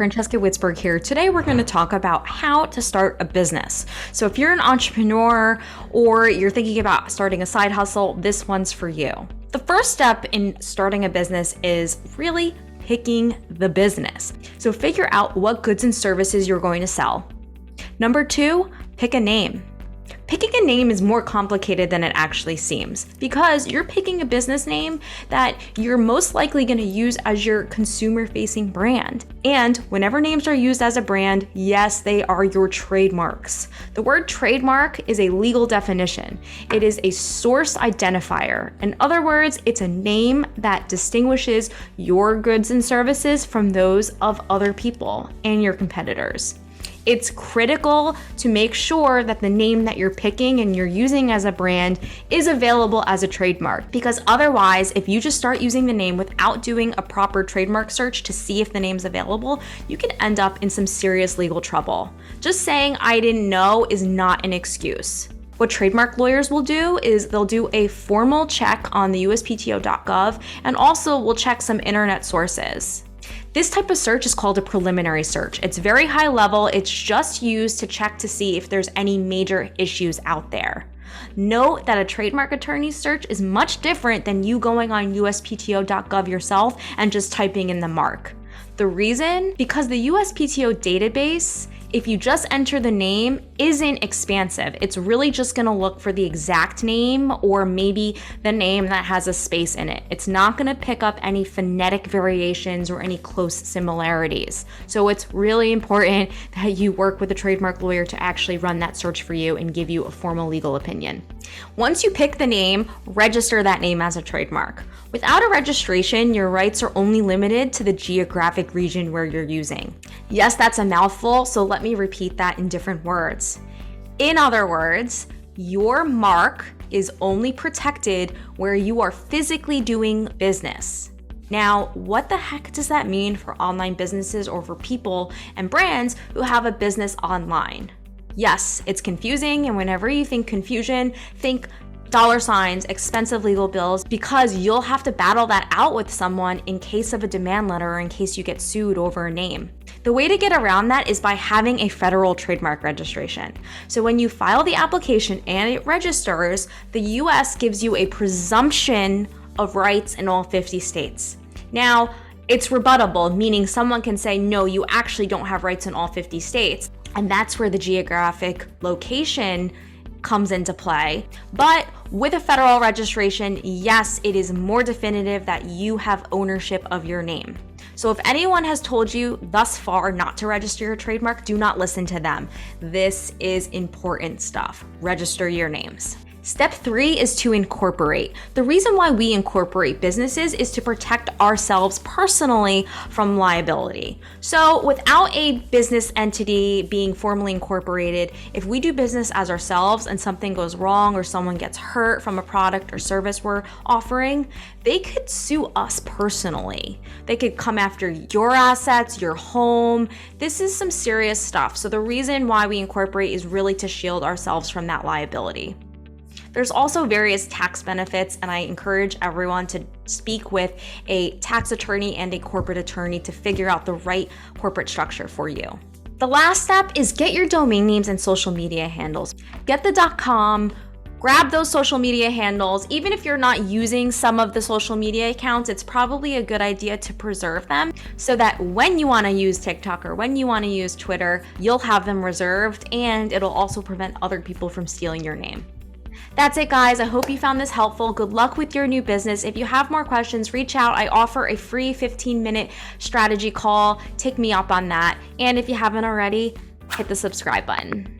Francesca Witzburg here. Today we're going to talk about how to start a business. So if you're an entrepreneur or you're thinking about starting a side hustle, this one's for you. The first step in starting a business is really picking the business. So figure out what goods and services you're going to sell. Number 2, pick a name. Picking a name is more complicated than it actually seems because you're picking a business name that you're most likely going to use as your consumer-facing brand. And whenever names are used as a brand, yes, they are your trademarks. The word trademark is a legal definition. It is a source identifier. In other words, it's a name that distinguishes your goods and services from those of other people and your competitors. It's critical to make sure that the name that you're picking and you're using as a brand is available as a trademark, because otherwise, if you just start using the name without doing a proper trademark search to see if the name's available, you can end up in some serious legal trouble. Just saying I didn't know is not an excuse. What trademark lawyers will do is they'll do a formal check on the USPTO.gov and also will check some internet sources. This type of search is called a preliminary search. It's very high level. It's just used to check to see if there's any major issues out there. Note that a trademark attorney's search is much different than you going on USPTO.gov yourself and just typing in the mark. The reason? Because the USPTO database, if you just enter the name, isn't expansive. It's really just gonna look for the exact name or maybe the name that has a space in it. It's not gonna pick up any phonetic variations or any close similarities. So it's really important that you work with a trademark lawyer to actually run that search for you and give you a formal legal opinion. Once you pick the name, register that name as a trademark. Without a registration, your rights are only limited to the geographic region where you're using. Yes, that's a mouthful, so let me repeat that in different words. In other words, your mark is only protected where you are physically doing business. Now, what the heck does that mean for online businesses or for people and brands who have a business online? Yes, it's confusing, and whenever you think confusion, think $, expensive legal bills, because you'll have to battle that out with someone in case of a demand letter or in case you get sued over a name. The way to get around that is by having a federal trademark registration. So when you file the application and it registers, the US gives you a presumption of rights in all 50 states. Now, it's rebuttable, meaning someone can say, no, you actually don't have rights in all 50 states. And that's where the geographic location comes into play. But with a federal registration, yes, it is more definitive that you have ownership of your name. So if anyone has told you thus far not to register your trademark, do not listen to them. This is important stuff. Register your names. Step 3 is to incorporate. The reason why we incorporate businesses is to protect ourselves personally from liability. So without a business entity being formally incorporated, if we do business as ourselves and something goes wrong or someone gets hurt from a product or service we're offering, they could sue us personally. They could come after your assets, your home. This is some serious stuff. So the reason why we incorporate is really to shield ourselves from that liability. There's also various tax benefits, and I encourage everyone to speak with a tax attorney and a corporate attorney to figure out the right corporate structure for you. The last step is get your domain names and social media handles. Get the .com, grab those social media handles. Even if you're not using some of the social media accounts, it's probably a good idea to preserve them so that when you want to use TikTok or when you want to use Twitter, you'll have them reserved, and it'll also prevent other people from stealing your name. That's it, guys. I hope you found this helpful. Good luck with your new business. If you have more questions, reach out. I offer a free 15-minute strategy call. Take me up on that. And if you haven't already, hit the subscribe button.